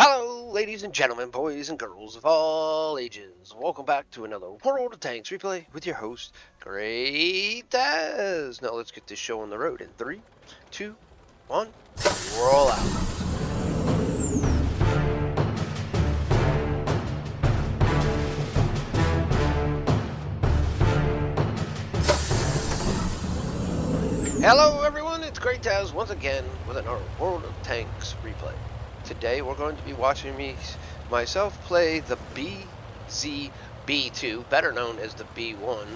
Hello, ladies and gentlemen, boys and girls of all ages. Welcome back to another World of Tanks replay with your host, GreatTaz. Now let's get this show on the road in 3, 2, 1, roll out. Hello, everyone. It's GreatTaz once again with another World of Tanks replay. Today we're going to be watching myself play the BZ-B2, better known as the B1.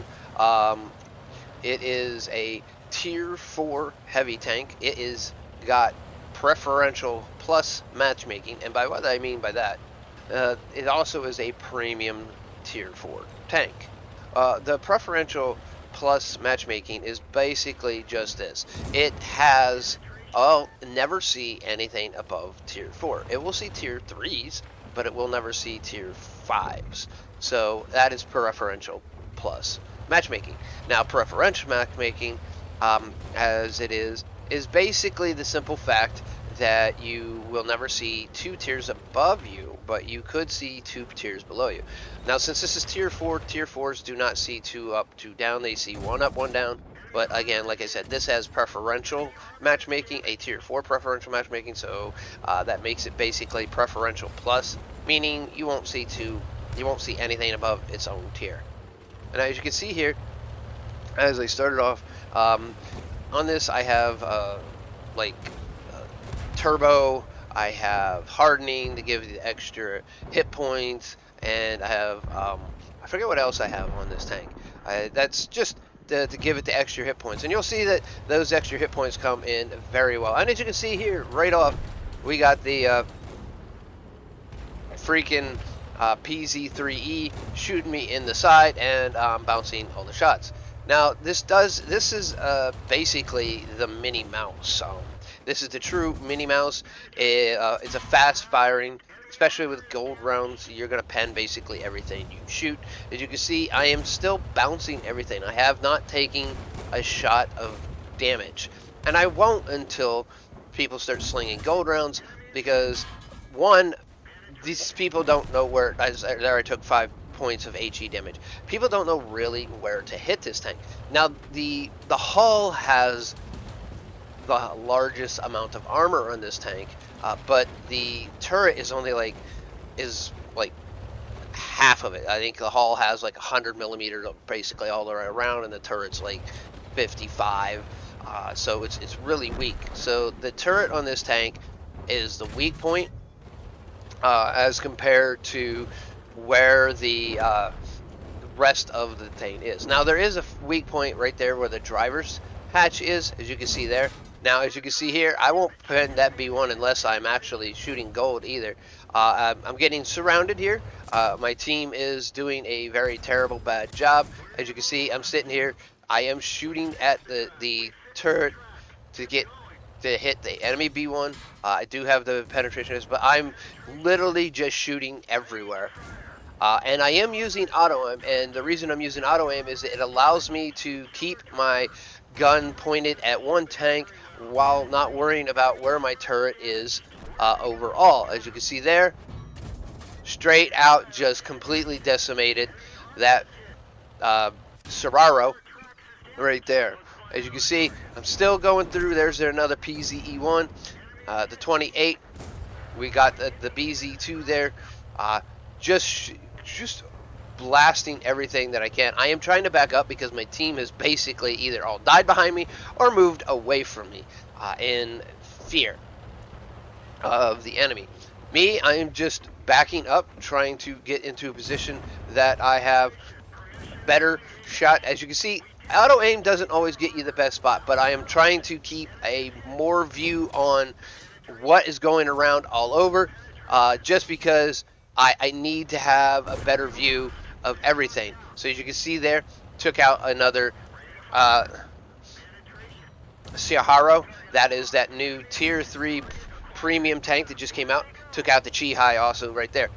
It is a tier 4 heavy tank. It is got preferential plus matchmaking, and by what I mean by that, it also is a premium tier 4 tank. The preferential plus matchmaking is basically just this. It has I'll never see anything above tier 4. It will see tier 3s, but it will never see tier 5s. So that is preferential plus matchmaking. Now, preferential matchmaking, as it is basically the simple fact that you will never see 2 tiers above you, but you could see 2 tiers below you. Now, since this is tier 4, tier 4s do not see 2 up, 2 down. They see 1 up, 1 down. But again, like I said, this has preferential matchmaking, a tier 4 preferential matchmaking, so that makes it basically preferential plus, meaning you won't see anything above its own tier. And as you can see here, as I started off, on this I have turbo, I have hardening to give you the extra hit points, and I have I forget what else I have on this tank. That's just to give it the extra hit points, and you'll see that those extra hit points come in very well. And as you can see here, right off, we got the freaking PZ3E shooting me in the side and bouncing all the shots. Now this is basically the Mini Mouse. This is the true Mini Mouse. It's a fast firing, especially with gold rounds. You're going to pen basically everything you shoot. As you can see, I am still bouncing everything. I have not taken a shot of damage. And I won't until people start slinging gold rounds, because one, these people don't know where. There I took 5 points of HE damage. People don't know really where to hit this tank. Now the hull has the largest amount of armor on this tank, but the turret is only like half of it. I think the hull has like 100 millimeters basically all the way around, and the turret's like 55. So it's really weak. So the turret on this tank is the weak point, as compared to where the rest of the thing is. Now there is a weak point right there where the driver's hatch is, as you can see there. Now, as you can see here, I won't pen that B1 unless I'm actually shooting gold either. I'm getting surrounded here. My team is doing a very terrible, bad job. As you can see, I'm sitting here. I am shooting at the turret to hit the enemy B1. I do have the penetration, but I'm literally just shooting everywhere. And I am using auto aim, and the reason I'm using auto aim is it allows me to keep my gun pointed at one tank while not worrying about where my turret is overall. As you can see there, straight out, just completely decimated that Serraro right there. As you can see, I'm still going through. There's another PZE1, the 28. We got the BZ2 there. Just blasting everything that I can. I am trying to back up because my team has basically either all died behind me or moved away from me in fear of the enemy. Me, I am just backing up, trying to get into a position that I have better shot. As you can see, auto aim doesn't always get you the best spot, but I am trying to keep a more view on what is going around all over, just because I need to have a better view of everything. So as you can see there, took out another Siaharo. That is that new tier 3 premium tank that just came out. Took out the Chi-Hai also right there.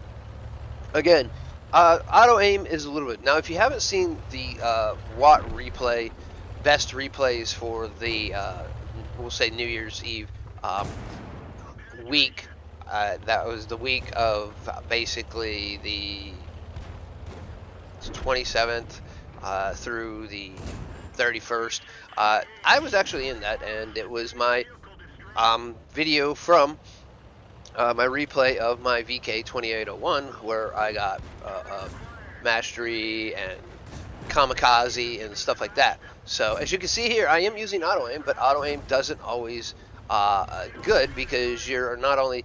Again, auto aim is a little bit. Now, if you haven't seen the Watt replay, best replays for the we'll say New Year's Eve week, That was the week of basically the 27th through the 31st. I was actually in that, and it was my video from my replay of my VK 2801, where I got mastery and kamikaze and stuff like that. So as you can see here, I am using auto aim, but auto aim doesn't always good, because you're not only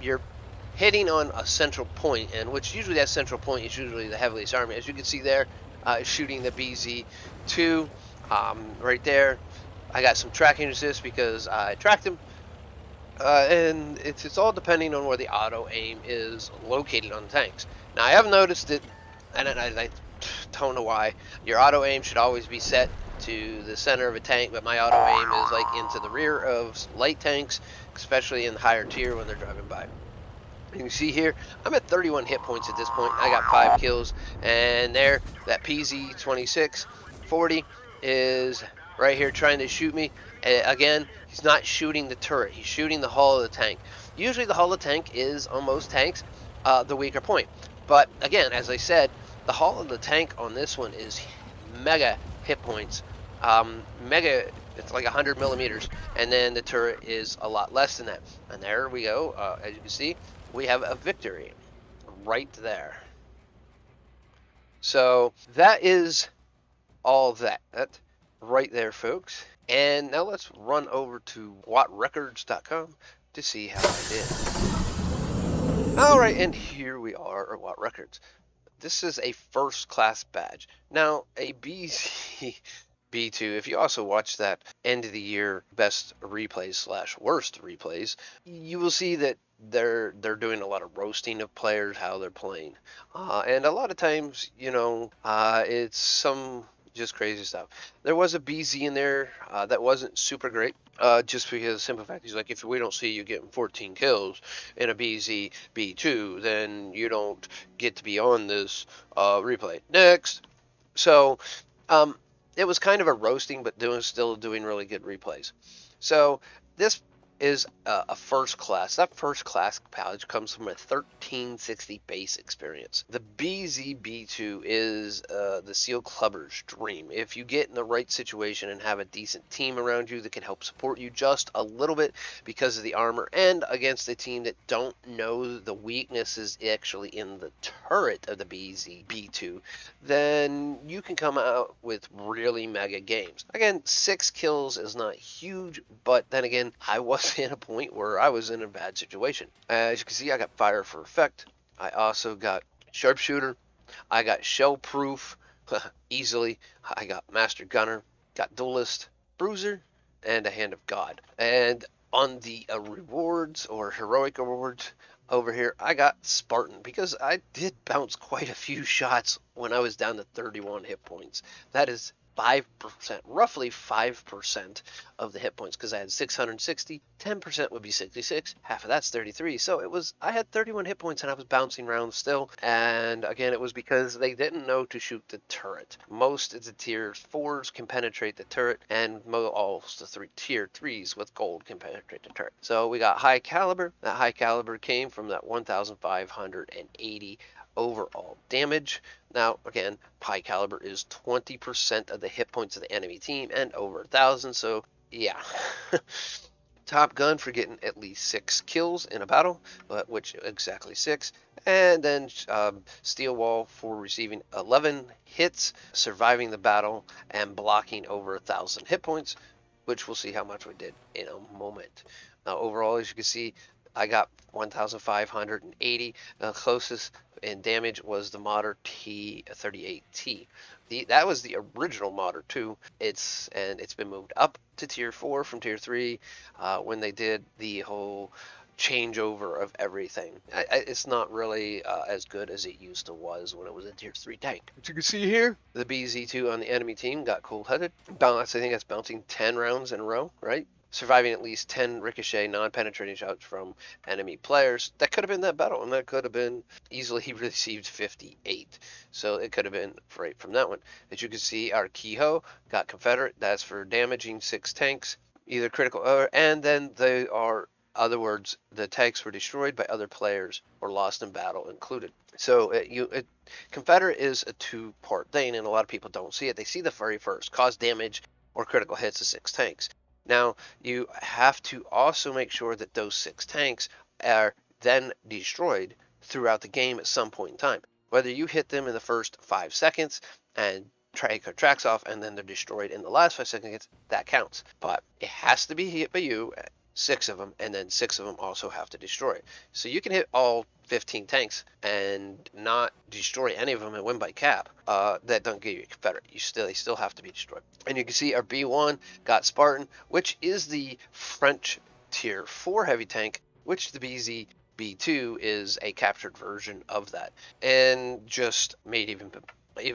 you're hitting on a central point, and which usually that central point is usually the heavily army. As you can see there, shooting the BZ2 right there. I got some tracking assist because I tracked him. And it's all depending on where the auto aim is located on the tanks. Now I have noticed that, and I don't know why, your auto aim should always be set to the center of a tank, but my auto aim is like into the rear of light tanks, especially in the higher tier when they're driving by. You can see here, I'm at 31 hit points at this point. I got 5 kills, and there, that PZ-2640 is right here trying to shoot me. Again, he's not shooting the turret, he's shooting the hull of the tank. Usually the hull of the tank is, on most tanks, the weaker point. But again, as I said, the hull of the tank on this one is mega hit points. Mega, it's like 100 millimeters, and then the turret is a lot less than that. And there we go, as you can see, we have a victory right there. So that is all that right there, folks. And now let's run over to wattrecords.com to see how I did. All right, and here we are at Watt Records. This is a first class badge. Now, a BZ B2, if you also watch that end of the year best replays / worst replays, you will see that they're doing a lot of roasting of players, how they're playing, and a lot of times, it's some just crazy stuff. There was a BZ in there that wasn't super great, just because the simple fact, he's like, if we don't see you getting 14 kills in a BZ B2, then you don't get to be on this replay. Next. So it was kind of a roasting, but still doing really good replays. So this is a first class. That first class badge comes from a 1360 base experience. The BZB2 is the SEAL Clubber's dream. If you get in the right situation and have a decent team around you that can help support you just a little bit because of the armor, and against a team that don't know the weaknesses actually in the turret of the BZB2, then you can come out with really mega games. Again, 6 kills is not huge, but then again, I was in a point where I was in a bad situation. As you can see, I got fire for effect. I also got sharpshooter. I got shell proof easily. I got master gunner, got duelist, bruiser, and a hand of God. And on the rewards or heroic awards over here, I got Spartan, because I did bounce quite a few shots when I was down to 31 hit points. That is 5%, roughly 5% of the hit points, because I had 660, 10% would be 66, half of that's 33, so I had 31 hit points and I was bouncing around still, and again, it was because they didn't know to shoot the turret. Most of the tier 4s can penetrate the turret, and all the tier 3s with gold can penetrate the turret. So we got high caliber. That high caliber came from that 1,580 overall damage. Now, again, high caliber is 20% of the hit points of the enemy team and over 1,000, so yeah. Top gun for getting at least 6 kills in a battle, which exactly 6. And then steel wall for receiving 11 hits, surviving the battle, and blocking over 1,000 hit points, which we'll see how much we did in a moment. Now, overall, as you can see, I got 1,580. The closest in damage was the modder T38T. That was the original modder too. It's been moved up to tier 4 from tier 3 when they did the whole changeover of everything. It's not really as good as it used to was when it was a tier 3 tank. As you can see here, the BZ2 on the enemy team got cold-headed. I think that's bouncing 10 rounds in a row, right? Surviving at least 10 ricochet non-penetrating shots from enemy players. That could have been that battle, and that could have been easily he received 58. So it could have been right from that one. As you can see, our Kehoe got Confederate. That's for damaging 6 tanks, either critical or, and then they are other words, the tanks were destroyed by other players or lost in battle included. So Confederate is a two-part thing, and a lot of people don't see it. They see the very first, cause damage or critical hits to 6 tanks. Now, you have to also make sure that those 6 tanks are then destroyed throughout the game at some point in time. Whether you hit them in the first 5 seconds and take our tracks off and then they're destroyed in the last 5 seconds, that counts. But it has to be hit by you, 6 of them, and then 6 of them also have to destroy. So you can hit all 15 tanks and not destroy any of them and win by cap. That don't give you a Confederate. They still have to be destroyed. And you can see our B1 got Spartan, which is the French tier 4 heavy tank, which the BZ B2 is a captured version of that, and just made even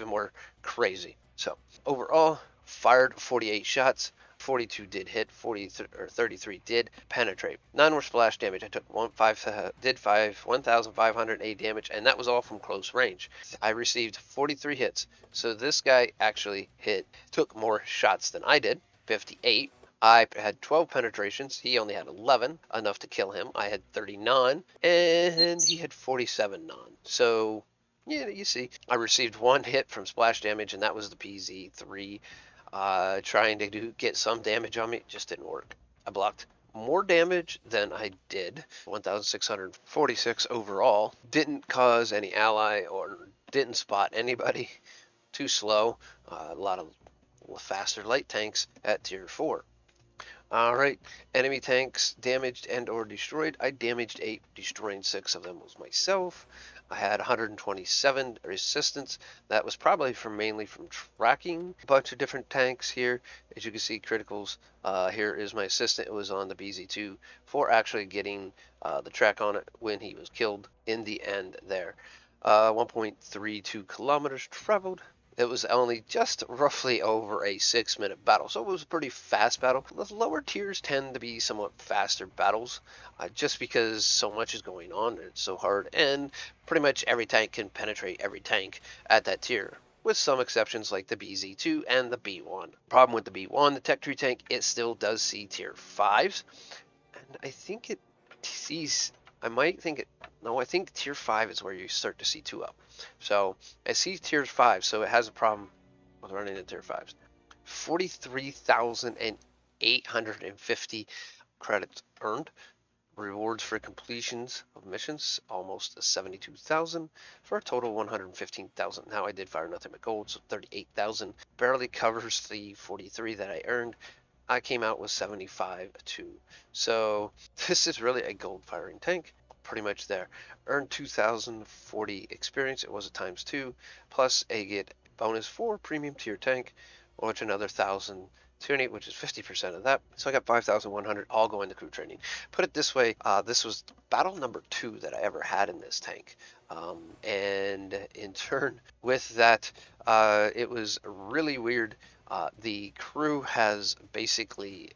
more crazy. So overall, fired 48 shots, 42 did hit, 33 did penetrate. None were splash damage. I took 1,508 damage, and that was all from close range. I received 43 hits, so this guy actually took more shots than I did, 58. I had 12 penetrations. He only had 11, enough to kill him. I had 39, and he had 47 non. So, yeah, you see. I received 1 hit from splash damage, and that was the PZ3. Trying to get some damage on me. Just didn't work. I blocked more damage than I did. 1,646 overall. Didn't cause any ally or didn't spot anybody. Too slow. A lot of faster light tanks at tier 4. Alright, enemy tanks damaged and or destroyed. I damaged 8, destroying 6 of them was myself. I had 127 resistance. That was probably mainly from tracking a bunch of different tanks here. As you can see, criticals. Here is my assistant. It was on the BZ2 for actually getting the track on it when he was killed in the end there. 1.32 kilometers traveled. It was only just roughly over a 6-minute battle, so it was a pretty fast battle. The lower tiers tend to be somewhat faster battles, just because so much is going on, and it's so hard, and pretty much every tank can penetrate every tank at that tier, with some exceptions like the BZ2 and the B1. Problem with the B1, the tech tree tank, it still does see tier 5s, and I think it sees, I think tier 5 is where you start to see 2 up. So I see tier 5, so it has a problem with running in tier 5s. 43,850 credits earned. Rewards for completions of missions, almost 72,000 for a total 115,000. Now I did fire nothing but gold, so 38,000 barely covers the 43 that I earned. I came out with 75 too. So this is really a gold firing tank. Pretty much there. Earned 2,040 experience. It was a ×2, plus a get bonus for premium tier tank, which another 1,028, which is 50% of that. So I got 5,100 all going to crew training. Put it this way, this was battle number 2 that I ever had in this tank. And in turn with that, it was really weird. The crew has basically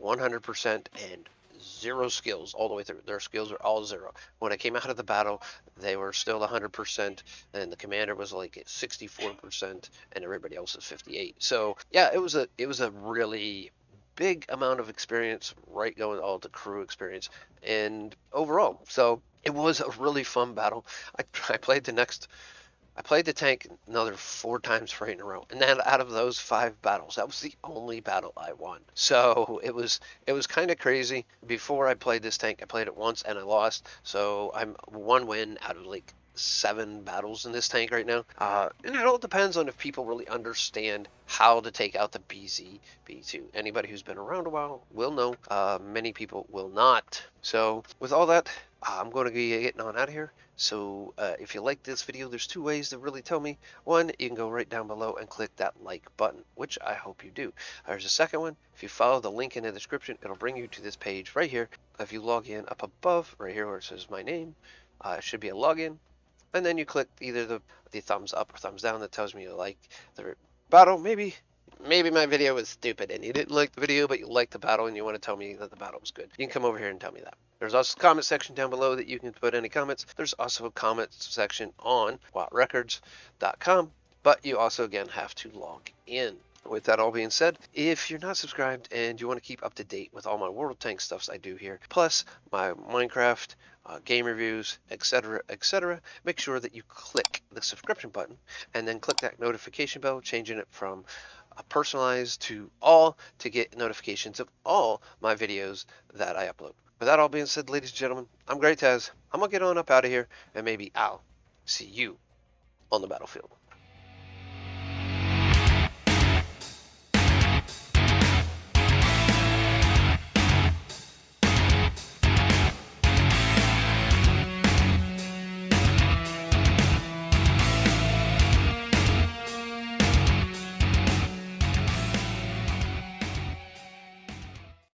100% and 0 skills all the way through. Their skills are all 0. When I came out of the battle, they were still 100%, and the commander was like at 64%, and everybody else is 58. So yeah, it was a really big amount of experience, right, going all to crew experience and overall. So it was a really fun battle. I played the tank another 4 times right in a row, and then out of those 5 battles, that was the only battle I won. So it was kind of crazy. Before I played this tank, I played it once and I lost. So I'm 1 win out of like 7 battles in this tank right now. And it all depends on if people really understand how to take out the BZ B2. Anybody who's been around a while will know. Many people will not. So with all that, I'm going to be getting on out of here. So if you like this video, there's 2 ways to really tell me. One, you can go right down below and click that like button, which I hope you do. There's a second one. If you follow the link in the description, it'll bring you to this page right here. If you log in up above, right here where it says my name, it should be a login. And then you click either the thumbs up or thumbs down that tells me you like the battle. Maybe my video was stupid and you didn't like the video, but you liked the battle and you want to tell me that the battle was good. You can come over here and tell me that. There's also a comment section down below that you can put any comments. There's also a comment section on WattRecords.com, but you also, again, have to log in. With that all being said, if you're not subscribed and you want to keep up to date with all my World of Tanks stuffs I do here, plus my Minecraft, game reviews, etc., make sure that you click the subscription button and then click that notification bell, changing it from personalized to all to get notifications of all my videos that I upload. With that all being said, ladies and gentlemen, I'm GreatTaz. I'm going to get on up out of here, and maybe I'll see you on the battlefield.